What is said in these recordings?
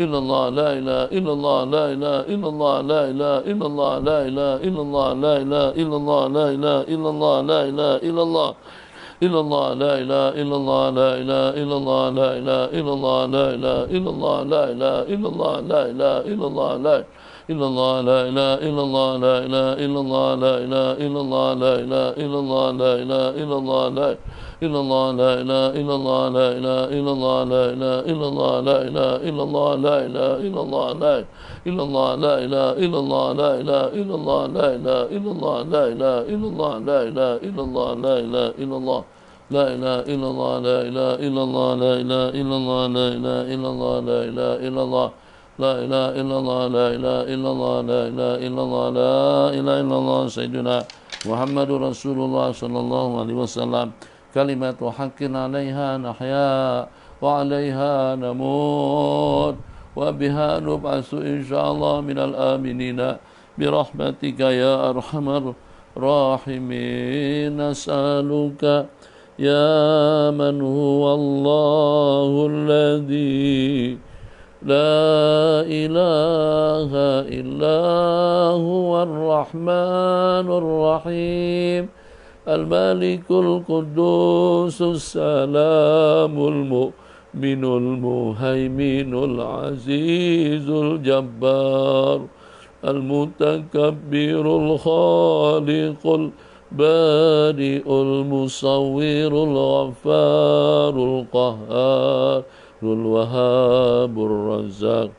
إلا الله لا إله إلا الله لا إله إلا الله لا إله إلا الله لا إله إلا الله لا إله إلا الله لا إله إلا الله لا إله إلا الله إلا الله لا إله إلا الله لا إله إلا الله لا إله إلا الله لا إله إلا الله لا إله إلا الله لا إله إلا الله لا إلا الله لا إله إلا الله لا إله إلا الله لا إله إلا الله لا إله إلا الله لا إله إلا الله لا إلا الله لا إله إلا الله لا إله إلا الله لا إله إلا الله لا إله إلا الله لا إله إلا الله لا إلا الله لا إله إلا الله لا إله إلا الله لا إله إلا الله لا إله إلا الله لا إله إلا الله لا إله إلا الله لا إله إلا الله لا إله إلا الله لا إله إلا الله لا إله إلا الله لا إله إلا الله لا إله إلا الله لا إله إلا الله لا إله إلا الله لا إله إلا الله سيدنا محمد رسول الله صلى الله عليه وسلم كلمة حق عليها نحيا وعليها نموت وبها نبعث إن شاء الله من الآمنين برحمتك يا أرحم الراحمين نسألك يا من هو الله الذي لا إله إلا هو الرحمن الرحيم الملك القدوس السلام المؤمن المهيمن العزيز الجبار المتكبر الخالق البارئ المصور الغفار القهار الوهاب الرزاق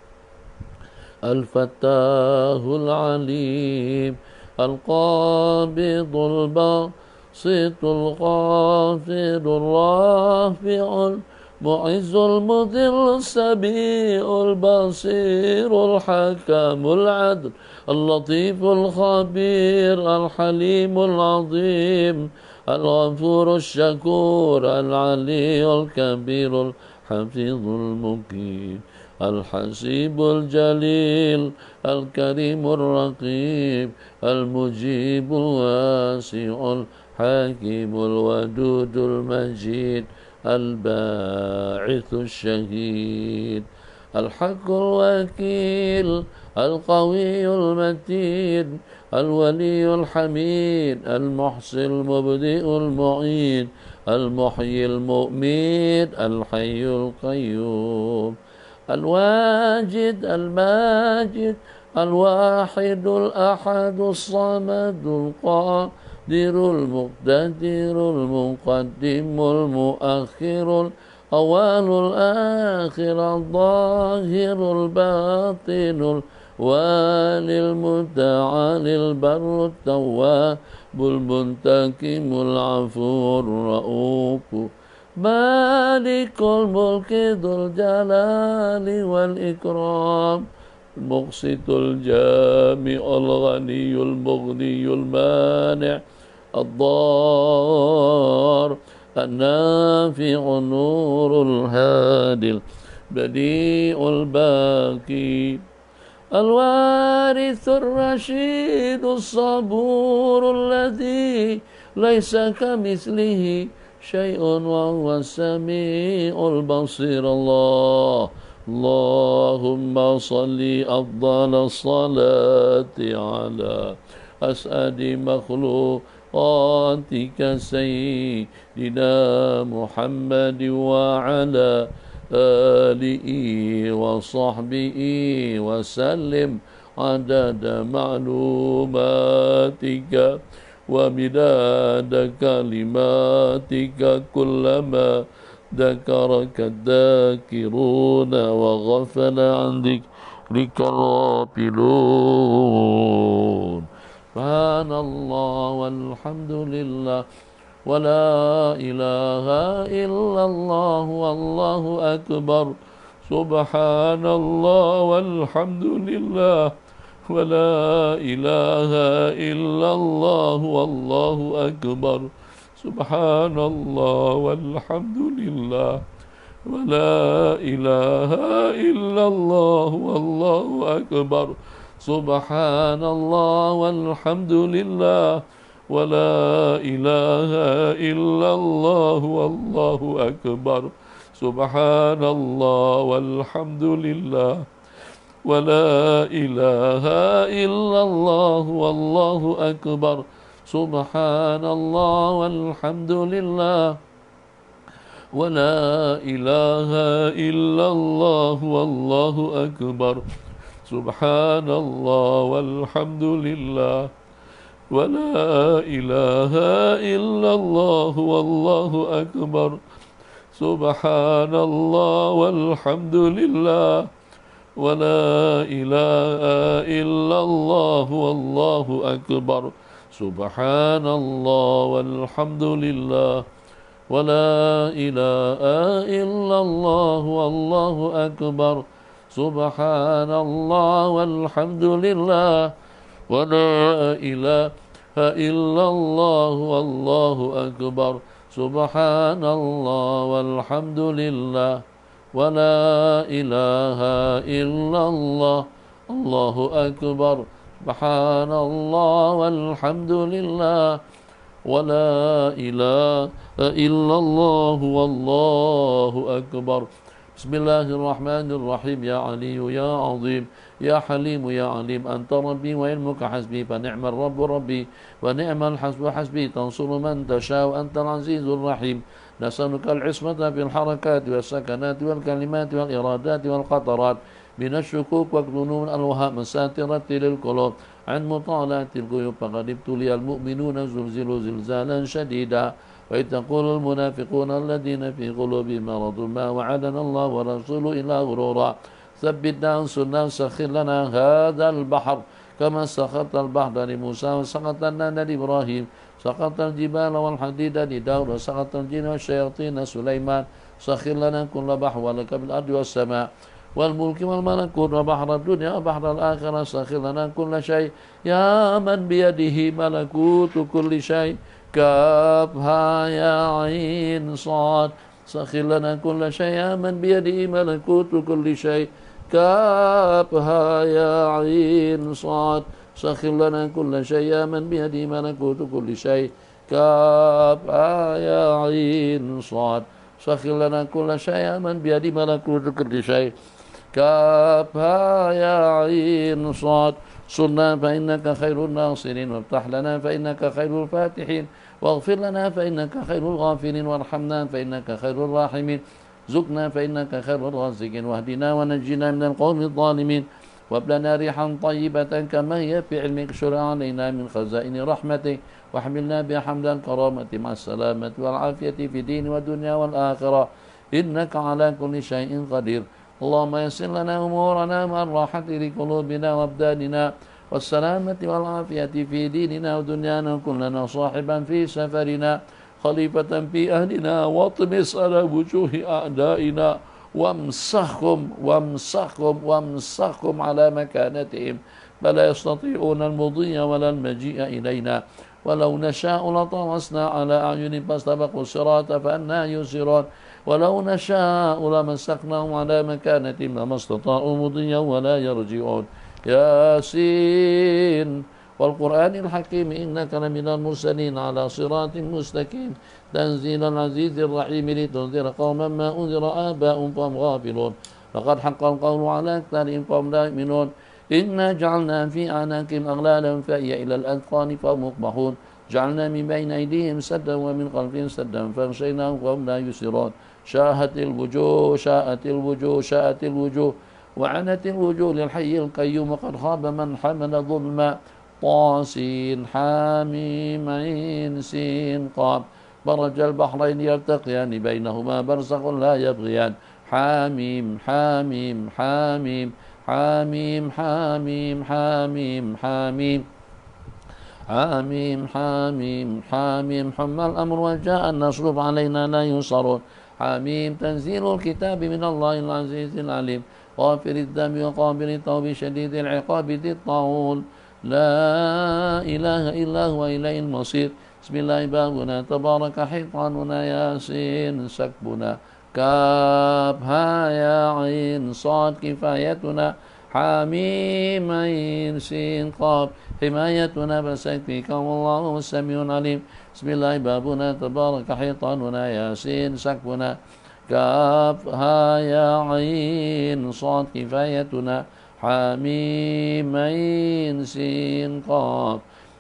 الفتاح العليم القابض الباسط الغافر الرافع المعز المذل السميع البصير الحكم العدل اللطيف الخبير الحليم العظيم الغفور الشكور العلي الكبير الحفيظ المقيم الحسيب الجليل الكريم الرقيب المجيب الواسع الحكيم الودود المجيد الباعث الشهيد الحق الوكيل القوي المتين الولي الحميد المحصي المبدئ المعيد المحيي المؤمت الحي القيوم الواجد الماجد الواحد الأحد الصمد القادر المقتدر المقدم المؤخر الأول الآخر الظاهر الباطن الوالي المتعالي البر التواب المنتقم العفو الرؤوف مالك الملك ذو الجلال والإكرام المقسط الجامع الغني المغني المانع الضار النافع النور الهادي البديع الباقي الوارث الرشيد الصبور الذي ليس كمثله شيء وهو السميع البصير اللهم صل أفضل الصلاة على أسعد مخلوقاتك سيدنا محمد وعلى آله وصحبه وسلم عدد معلوماتك ومداد كلماتك كلما ذكرك الذاكرون وغفل عن ذكرك الغافلون سبحان الله والحمد لله ولا إله إلا الله والله أكبر سبحان الله والحمد لله ولا إله إلا الله والله أكبر سبحان الله والحمد لله ولا إله إلا الله والله أكبر سبحان الله والحمد لله ولا إله إلا الله والله أكبر Subhanallah walhamdulillah wa la ilaha illallah wallahu akbar. Subhanallah walhamdulillah wa la ilaha illallah wallahu akbar. Subhanallah walhamdulillah wa la ilaha illallah wallahu akbar. Subhanallah walhamdulillah wa la ilaha illallah wallahu akbar. Subhanallah walhamdulillah wa la ilaha illallah wallahu akbar. Subhanallah walhamdulillah wa la ilaha illallah wallahu akbar. Subhanallah walhamdulillah wa la ilaha illallah Allahu akbar. Subhanallah walhamdulillah wa la ilaha illallah wallahu akbar. Bismillahirrahmanirrahim. Ya Aliyu ya Azim ya Halimu ya Alim, Anta Rabbi wa ilmuka hasbi, fa ni'mal Rabbu Rabbi wa ni'mal hasbu hasbi, tansuru man tasha wa anta al-azizur rahim. Nas'aluka al-ismata fil harakati was sakanati wal kalimati wal iradati wal qatarat min asy-syukuk wa dhunun al-waham satirati lil qulub an mutala'ati al-ghuyub. Faqad ibtuliya al-mu'minuna zulzilu zilzalan shadida wa taqulu al-munafiquna alladhina fi qulubihim maradun ma wa'adana Allah wa rasuluhu illa ghurura. ثبتنا وانصرنا وسخر لنا هذا البحر كما سخرت البحر لموسى وسخرت النار لإبراهيم سخرت الجبال والحديد لداود وسخرت الجن والشياطين سليمان سخر لنا كل بحر ولك بالأرض والسماء والملك والملكوت وبحر الدنيا وبحر الآخرة سخر لنا كل شيء يا من بيده ملكوت كل شيء كافها يا عين صاد سخر لنا كل شيء يا من بيده ملكوت كل شيء كافها يا عين صاد سخر لنا كل شيء يا من بيده ملكوت كل شيء كافها يا عين صاد سخر لنا كل شيء يا من بيده ملكوت كل شيء كافها يا عين صاد صرنا فإنك خير الناصرين وافتح لنا فإنك خير الفاتحين واغفر لنا فإنك خير الغافرين وارحمنا فإنك خير الراحمين زقنا فإنك خير الرازقين واهدنا ونجنا من القوم الظالمين وهب لنا ريحا طيبة كما هي في علمك شر علينا من خزائن رحمتك واحملنا بحمد الكرامة مع السلامة والعافية في الدين والدنيا والآخرة إنك على كل شيء قدير. اللهم يسر لنا أمورنا مع الراحة لقلوبنا وأبداننا والسلامة والعافية في ديننا ودنيانا وكن لنا صاحبا في سفرنا خليفة في أهلنا واطمس على وجوه أعدائنا وامسخهم على مكانتهم فلا يستطيعون المضي ولا المجيء إلينا ولو نشاء لطمسنا على أعين فاستبقوا الصراط فأنا يسرون ولو نشاء لمسخناهم على مكانتهم لما استطاعوا مضيا ولا يرجعون. ياسين والقرآن الحكيم إنك لمن المرسلين على صراط مستقيم تنزيل العزيز الرحيم لتنذر قوما ما أنذر آباؤهم فهم غافلون لقد حق القول على أكثرهم فهم لا يؤمنون إنا جعلنا في أعناقهم أغلالا فهي إلى الأذقان فهم مقمحون جعلنا من بين أيديهم سدا ومن خلفهم سدا فاغشيناهم فهم لا يبصرون شاءت الوجوه وعنت الوجوه للحي القيوم وقد خاب من حمل ظلما. طاسين حاميم عين سين قاف مرج البحرين يلتقيان بينهما برزخ لا يبغيان. حاميم حاميم حاميم حاميم حاميم حاميم حاميم حاميم حاميم حاميم حمى الأمر وجاء النصر علينا لا ينصرون. حاميم تنزيل الكتاب من الله العزيز العليم غافر الذنب وقابل التوب شديد العقاب ذي الطاعون لا إله إلا هو إليه المصير. بسم الله بابنا تبارك حيطاننا ياسين سكبنا كافها يا عين صاد كفايتنا حميم عين سين قاف حمايتنا فسيكفيك والله السميع العليم. بسم الله بابنا تبارك حيطاننا ياسين سقفنا كاف ها يا عين صاد كفايتنا حميم عين سين قاف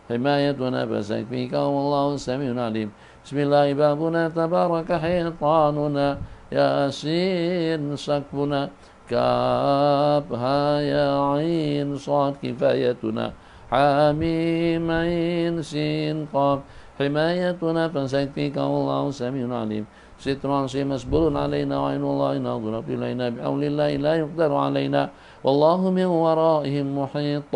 حمايتنا فسيكفيك والله السميع العليم بسم الله بابنا تبارك حيطاننا ياسين سقفنا كاف ها يا عين صاد كفايتنا حميم عين سين قاف حمايتنا فسيكفيك والله السميع العليم ستر عصي مسبول علينا وعين الله ناظرة إلينا بحول الله لا يقدر علينا والله من ورائهم محيط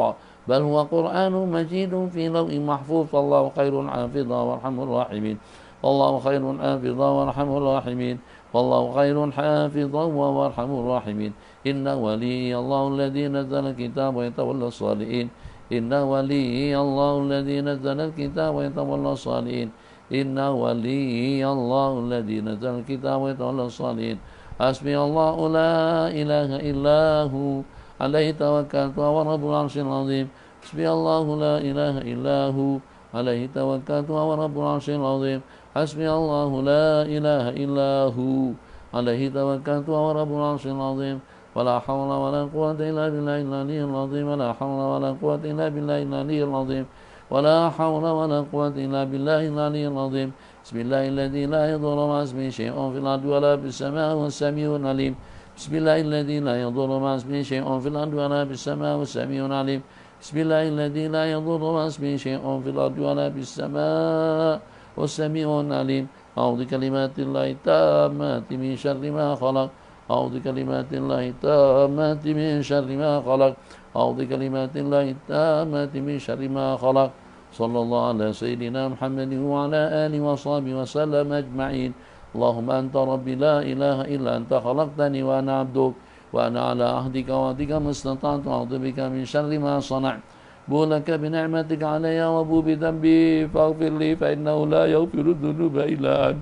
بل هو قرآن مجيد في لوح محفوظ فالله خير حافظا وارحم الراحمين والله خير حافظا وارحم الراحمين والله خير حافظا وارحم الراحمين إن ولي الله الذي نزل الكتاب ويتولى الصالحين إن ولي الله الذي نزل الكتاب ويتولى الصالحين إن ولي الله الذي نزل الكتاب ويتولى الصالحين حسبي الله لا إله إلا هو عليه توكلت وهو رب العرش العظيم حسبي الله لا إله إلا هو عليه توكلت وهو رب العرش العظيم حسبي الله لا إله إلا هو عليه توكلت وهو رب العرش العظيم ولا حول ولا قوة إلا بالله العلي العظيم ولا حول ولا قوة إلا بالله العلي العظيم ولا حول ولا قوة إلا بالله العلي العظيم بسم الله الذي لا يضر مع اسمه شيء في الأرض ولا في السماء والسميع العليم بسم الله الذي لا يضر مع اسمه شيء في الأرض ولا في السماء والسميع العليم بسم الله الذي لا يضر مع اسمه شيء في الأرض ولا في السماء والسميع العليم أعوذ بكلمات الله التامات من شر ما خلق أعوذ بكلمات الله التامات من شر ما خلق أعوذ بكلمات الله التامات من شر ما خلق صلى الله على سيدنا محمد وعلى آله وصحبه وسلم أجمعين اللهم أنت ربي لا إله إلا أنت خلقتني وأنا عبدك وأنا على عهدك ووعدك ما استطعت أعوذ بك من شر ما صنعت بولك بنعمتك علي وأبو بذنبي فاغفر لي فإنه لا يغفر الذنوب إلا أنت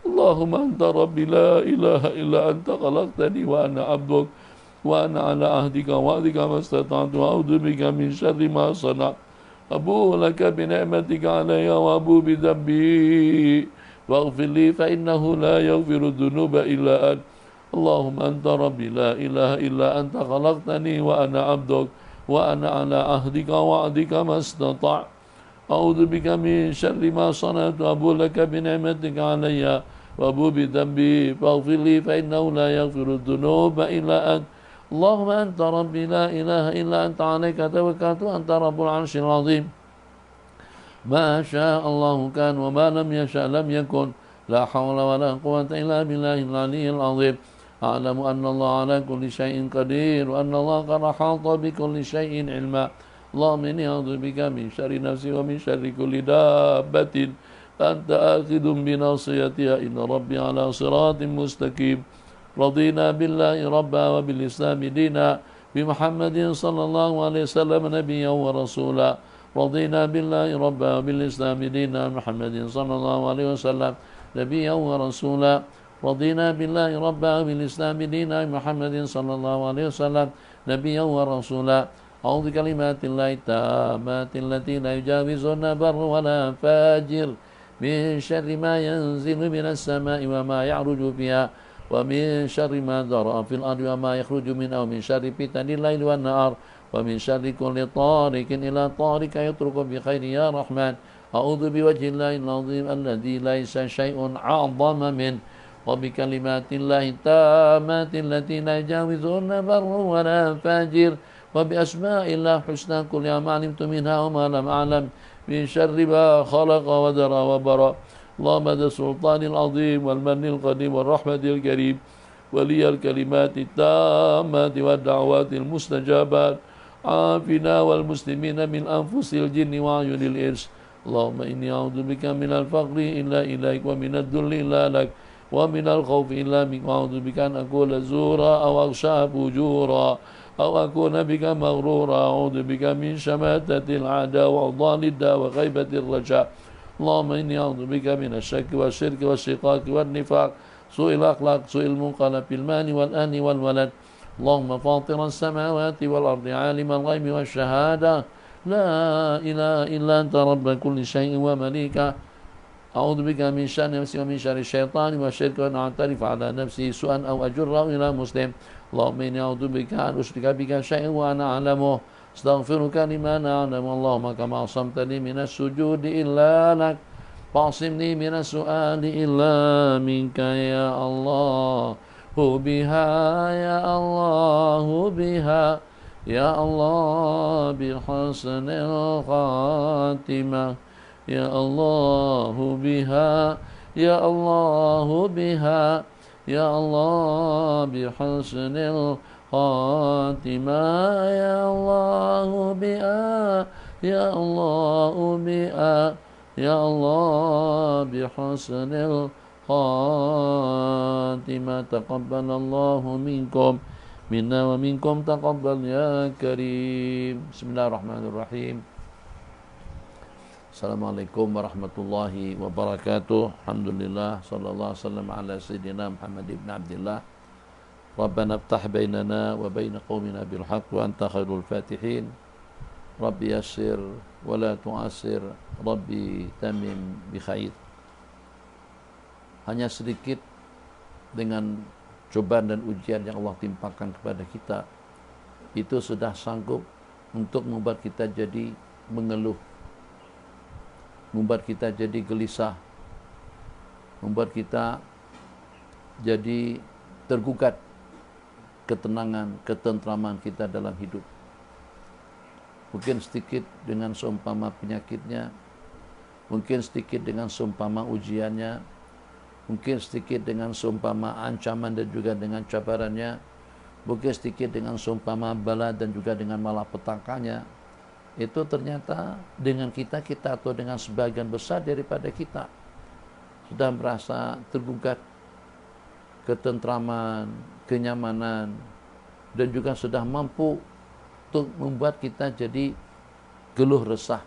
اللهم أنت ربي لا إله إلا أنت خلقتني وأنا عبدك وأنا على عهدك ووعدك ما استطعت أعوذ بك من شر ما صنعت أبوء لك بنعمتك علي وأبوء بذنبي واغفر لي فإنه لا يغفر الذنوب إلا أنت اللهم أنت ربي لا إله إلا أنت خلقتني وأنا عبدك وأنا على عهدك ووعدك ما استطعت أعوذ بك من شر ما صنعت أبوء لك بنعمتك علي وأبوء بذنبي فاغفر لي فإنه لا يغفر الذنوب إلا أنت اللهم أنت ربي لا إله إلا أنت عليك توكلت أنت رب العرش العظيم ما شاء الله كان وما لم يشأ لم يكن لا حول ولا قوة إلا بالله العلي العظيم أعلم أن الله على كل شيء قدير وأن الله قد أحاط بكل شيء علما اللهم إني أعوذ بك من شر نفسي ومن شر كل دابة أنت آخذ بناصيتها إن ربي على صراط مستقيم رضينا بالله ربا وبالإسلام دينا بمحمد صلى الله عليه وسلم نبيا ورسولا رضينا بالله ربا وبالإسلام دينا محمد صلى الله عليه وسلم نبيا ورسولا رضينا بالله ربا وبالإسلام دينا محمد صلى الله عليه وسلم نبيا ورسولا أعوذ بكلمات الله التامات التي لا يجاوزهن بر ولا فاجر من شر ما ينزل من السماء وما يعرج فيها ومن شر ما ذرأ في الأرض وما يخرج منها ومن شر فتن الليل والنهار ومن شر كل طارق إلى طارق يترك بخير يا رحمن أعوذ بوجه الله العظيم الذي ليس شيء أعظم منه وبكلمات الله التامات التي لا يجاوزهن بر ولا فاجر وبأسماء الله الحسنى كل ما علمت منها وما لم أعلم من شر ما خلق وذرى وبرأ اللهم ذا السلطان العظيم والمن القديم والرحمة الكريم ولي الكلمات التامات والدعوات المستجابات عافنا والمسلمين من أنفس الجن وعيون الإنس اللهم إني أعوذ بك من الفقر إلا إليك ومن الذل إلا لك ومن الخوف إلا منك وأعوذ بك أن أكون زورا أو أغشى فجورا أو أكون بك مغرورا أعوذ بك من شماتة الأعداء وعضال الداء وغيبة الرجاء اللهم إني أعوذ بك من الشك والشرك والشقاق والنفاق سوء الأخلاق سوء المنقلب بالمال والأهل والولد اللهم فاطر السماوات والأرض عالم الغيب والشهادة لا إله إلا أنت رب كل شيء ومليكه أعوذ بك من شر نفسي ومن شر الشيطان والشرك وأن أعترف على نفسي سوءا أو أجره إلى مسلم اللهم إني أعوذ بك أن أشرك بك شيئا وأنا أعلمه أستغفرك لما لا أعلم اللهم كما عصمتني من السجود إلا لك فاعصمني من السؤال إلا منك يا الله بها يا الله بها يا الله بحسن الخاتمة يا الله بها يا الله بها يا الله بحسن الخاتمة يا الله بها يا الله بها يا الله بحسن الخاتمة تقبل الله منكم منا ومنكم تقبل يا كريم بسم الله الرحمن الرحيم Assalamualaikum warahmatullahi wabarakatuh. Alhamdulillah sallallahu alaihi wasallam ala sayyidina Muhammad ibn Abdullah. Rabbana iftah bainana wa bain qaumina bil haqq wa anta khairul fatihin. Rabbi yassir wa la tu'assir. Rabbi tamim bi khair. Hanya sedikit dengan cobaan dan ujian yang Allah timpakan kepada kita, itu sudah sanggup untuk membuat kita jadi mengeluh, membuat kita jadi gelisah, membuat kita jadi tergugat ketenangan, ketentraman kita dalam hidup. Mungkin sedikit dengan seumpama penyakitnya, mungkin sedikit dengan seumpama ujiannya, mungkin sedikit dengan seumpama ancaman dan juga dengan cabarannya, mungkin sedikit dengan seumpama bala dan juga dengan malapetakannya. Itu ternyata dengan kita atau dengan sebagian besar daripada kita sudah merasa tergugat ketentraman, kenyamanan, dan juga sudah mampu untuk membuat kita jadi geluh resah,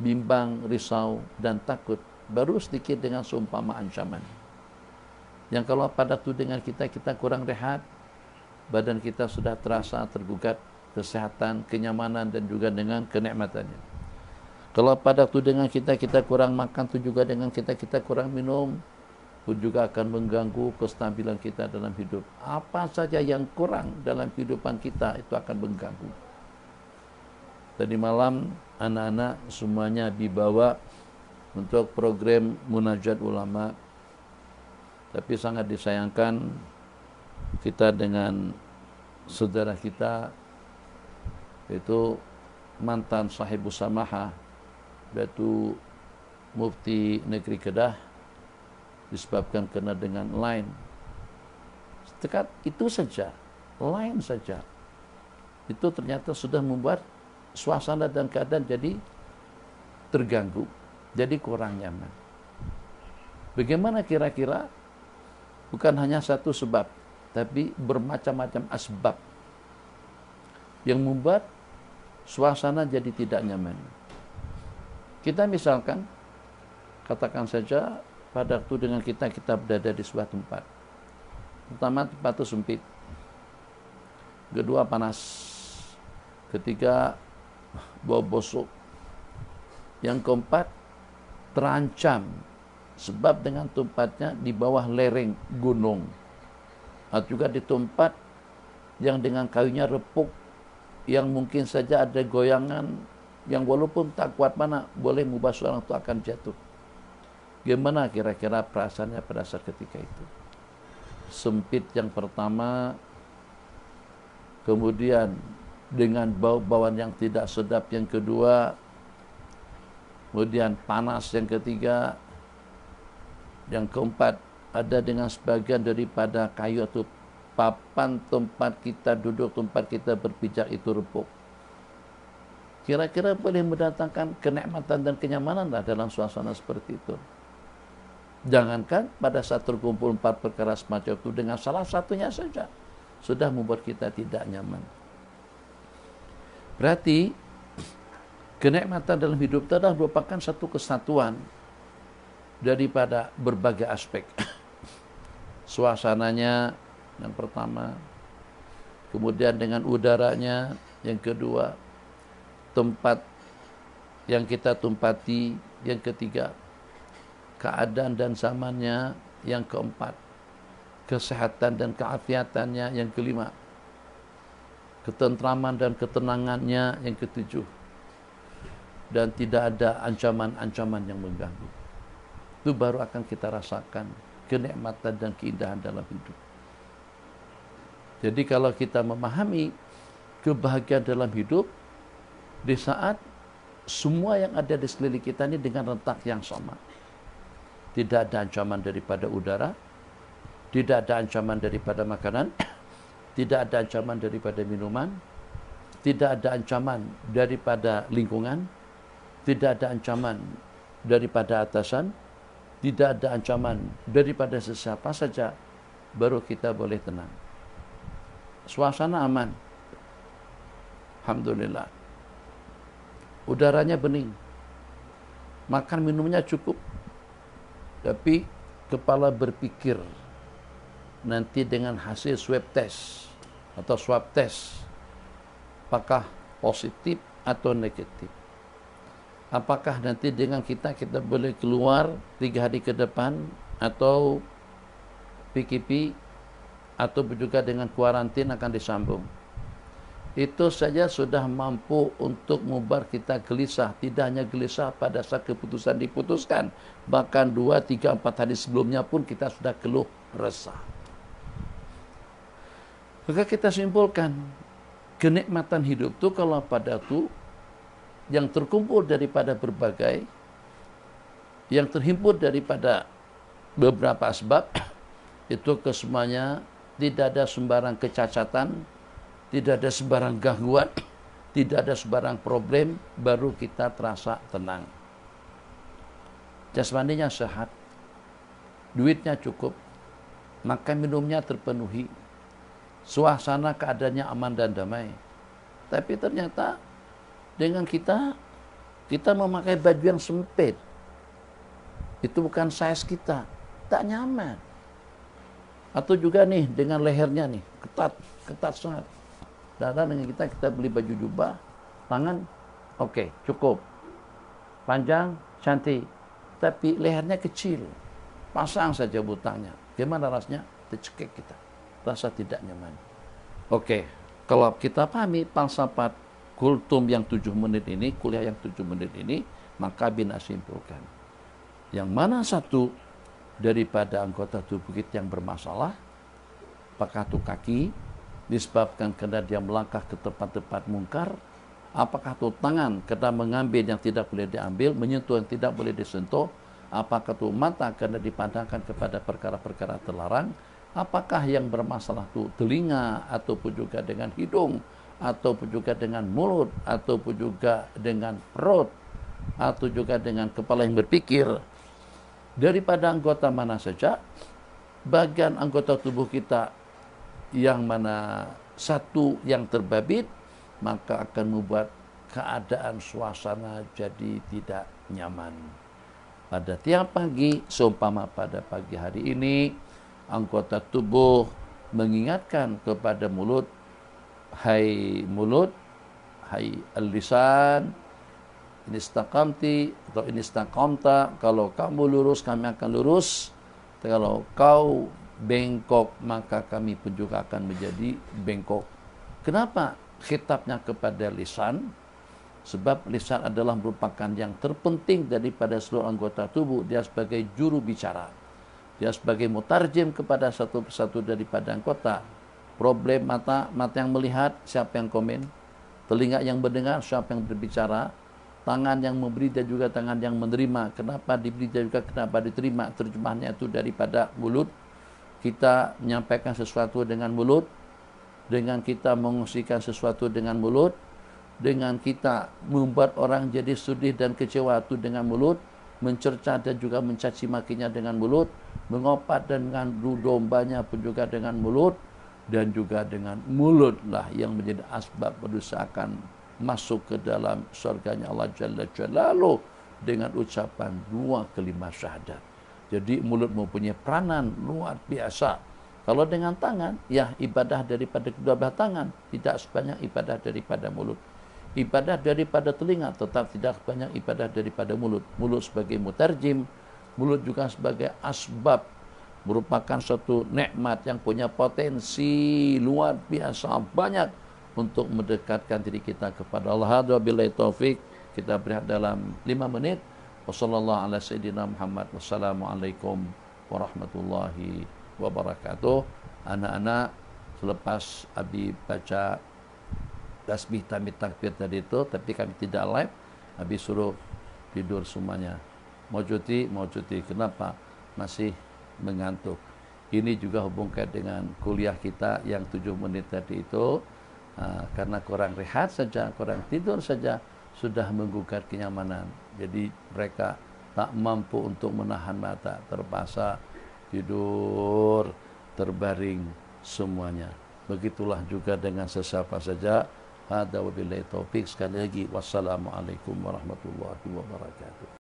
bimbang, risau, dan takut. Baru sedikit dengan seumpama ancaman. Yang kalau pada itu dengan kita kurang rehat, badan kita sudah terasa tergugat, kesehatan, kenyamanan, dan juga dengan kenikmatannya. Kalau pada itu dengan kita kurang makan, itu juga dengan kita kurang minum, itu juga akan mengganggu kestabilan kita dalam hidup. Apa saja yang kurang dalam kehidupan kita, itu akan mengganggu. Tadi malam, anak-anak semuanya dibawa untuk program Munajat Ulama. Tapi sangat disayangkan, kita dengan saudara kita, itu mantan sahib usamaha, yaitu mufti negeri Kedah, disebabkan kena dengan lain. Setekat itu saja, lain saja, itu ternyata sudah membuat suasana dan keadaan jadi terganggu, jadi kurang nyaman. Bagaimana kira-kira? Bukan hanya satu sebab, tapi bermacam-macam asbab yang membuat suasana jadi tidak nyaman. Kita misalkan, katakan saja pada waktu dengan kita berada di sebuah tempat. Pertama, tempat itu sempit. Kedua, panas. Ketiga, bau busuk. Yang keempat, terancam. Sebab dengan tempatnya di bawah lereng gunung. Atau juga di tempat yang dengan kayunya repuk, yang mungkin saja ada goyangan yang walaupun tak kuat mana boleh mengubah seorang itu akan jatuh. Gimana kira-kira perasaannya pada saat ketika itu? Sempit yang pertama, kemudian dengan bau-bauan yang tidak sedap yang kedua, kemudian panas yang ketiga, yang keempat ada dengan sebagian daripada kayu atau papan tempat kita duduk, tempat kita berpijak itu repuk. Kira-kira boleh mendatangkan kenikmatan dan kenyamanan dalam suasana seperti itu. Jangankan pada saat terkumpul 4 perkara semacam itu, dengan salah satunya saja sudah membuat kita tidak nyaman. Berarti kenikmatan dalam hidup itu adalah merupakan satu kesatuan daripada berbagai aspek. Suasananya yang pertama, kemudian dengan udaranya yang kedua, tempat yang kita tumpati yang ketiga, keadaan dan zamannya yang keempat, kesehatan dan keafiatannya yang kelima, ketentraman dan ketenangannya yang ketujuh, dan tidak ada ancaman-ancaman yang mengganggu. Itu baru akan kita rasakan kenikmatan dan keindahan dalam hidup. Jadi kalau kita memahami kebahagiaan dalam hidup di saat semua yang ada di sekeliling kita ini dengan rentak yang sama. Tidak ada ancaman daripada udara, tidak ada ancaman daripada makanan, tidak ada ancaman daripada minuman, tidak ada ancaman daripada lingkungan, tidak ada ancaman daripada atasan, tidak ada ancaman daripada sesiapa saja, baru kita boleh tenang. Suasana aman. Alhamdulillah. Udaranya bening. Makan minumnya cukup. Tapi kepala berpikir nanti dengan hasil swab test atau swab test, apakah positif atau negatif. Apakah nanti dengan kita boleh keluar 3 hari ke depan, atau PKP, atau juga dengan kuarantin akan disambung. Itu saja sudah mampu untuk membuat kita gelisah. Tidak hanya gelisah pada saat keputusan diputuskan, bahkan 2, 3, 4 hari sebelumnya pun kita sudah keluh resah. Maka kita simpulkan, kenikmatan hidup itu kalau pada itu yang terkumpul daripada berbagai, yang terhimpun daripada beberapa sebab, itu kesemuanya tidak ada sembarang kecacatan, tidak ada sembarang gangguan, tidak ada sembarang problem, baru kita terasa tenang. Jasmaninya sehat, duitnya cukup, makan minumnya terpenuhi, suasana keadaannya aman dan damai. Tapi ternyata dengan kita memakai baju yang sempit, itu bukan size kita, tak nyaman. Atau juga nih dengan lehernya nih ketat sangat. Dan dengan kita beli baju jubah, tangan oke, cukup, panjang, cantik, tapi lehernya kecil, pasang saja butangnya, gimana rasanya? Tercekik kita, rasa tidak nyaman. Oke, kalau kita pahami falsafat kultum yang 7 menit ini, kuliah yang 7 menit ini, maka bina simpulkan, yang mana satu daripada anggota tubuh kita yang bermasalah, apakah itu kaki, disebabkan karena dia melangkah ke tempat-tempat mungkar, apakah itu tangan karena mengambil yang tidak boleh diambil, menyentuh yang tidak boleh disentuh, apakah itu mata karena dipandangkan kepada perkara-perkara terlarang, apakah yang bermasalah itu telinga, ataupun juga dengan hidung, ataupun juga dengan mulut, ataupun juga dengan perut, atau juga dengan kepala yang berpikir. Daripada anggota mana saja, bagian anggota tubuh kita yang mana satu yang terbabit, maka akan membuat keadaan suasana jadi tidak nyaman. Pada tiap pagi, seumpama pada pagi hari ini, anggota tubuh mengingatkan kepada mulut, hai mulut, hai al-lisan, ini istaqamti atau ini istaqamta, kalau kamu lurus kami akan lurus, kalau kau bengkok maka kami pun juga akan menjadi bengkok. Kenapa khitabnya kepada lisan? Sebab lisan adalah merupakan yang terpenting daripada seluruh anggota tubuh. Dia sebagai juru bicara, dia sebagai mutarjem kepada satu persatu daripada anggota. Problem mata yang melihat, siapa yang komen? Telinga yang mendengar, siapa yang berbicara? Tangan yang memberi dan juga tangan yang menerima. Kenapa diberi dan juga kenapa diterima? Terjemahnya itu daripada mulut. Kita menyampaikan sesuatu dengan mulut, dengan kita mengungsikan sesuatu dengan mulut, dengan kita membuat orang jadi sedih dan kecewa itu dengan mulut, mencerca dan juga mencaci makinya dengan mulut, mengopat dan dengan dombanya pun juga dengan mulut, dan juga dengan mulutlah yang menjadi asbab manusia akan masuk ke dalam surganya Allah Jalla Jalaluh dengan ucapan 2 kalimat syahadat. Jadi mulut mempunyai peranan luar biasa. Kalau dengan tangan, ya ibadah daripada kedua belah tangan tidak sebanyak ibadah daripada mulut. Ibadah daripada telinga tetap tidak sebanyak ibadah daripada mulut. Mulut sebagai mutarjim, Mulut juga sebagai asbab, merupakan suatu nikmat yang punya potensi luar biasa banyak untuk mendekatkan diri kita kepada Allah. Wabillahi taufik. Kita berikan dalam 5 menit. Wassallallahu ala sayyidina Muhammad. Wassalamualaikum warahmatullahi wabarakatuh. Anak-anak, selepas Abi baca tasbih tahmid takbir tadi itu, tapi kami tidak live, Abi suruh tidur semuanya. Mau cuti, mau cuti. Kenapa? Masih mengantuk. Ini juga hubungkan dengan kuliah kita yang 7 menit tadi itu. Karena kurang rehat saja, kurang tidur saja, sudah menggugat kenyamanan. Jadi mereka tak mampu untuk menahan mata, terpaksa tidur terbaring semuanya. Begitulah juga dengan sesiapa saja. Hada wabillahi taufik. Sekali lagi, wassalamualaikum warahmatullahi wabarakatuh.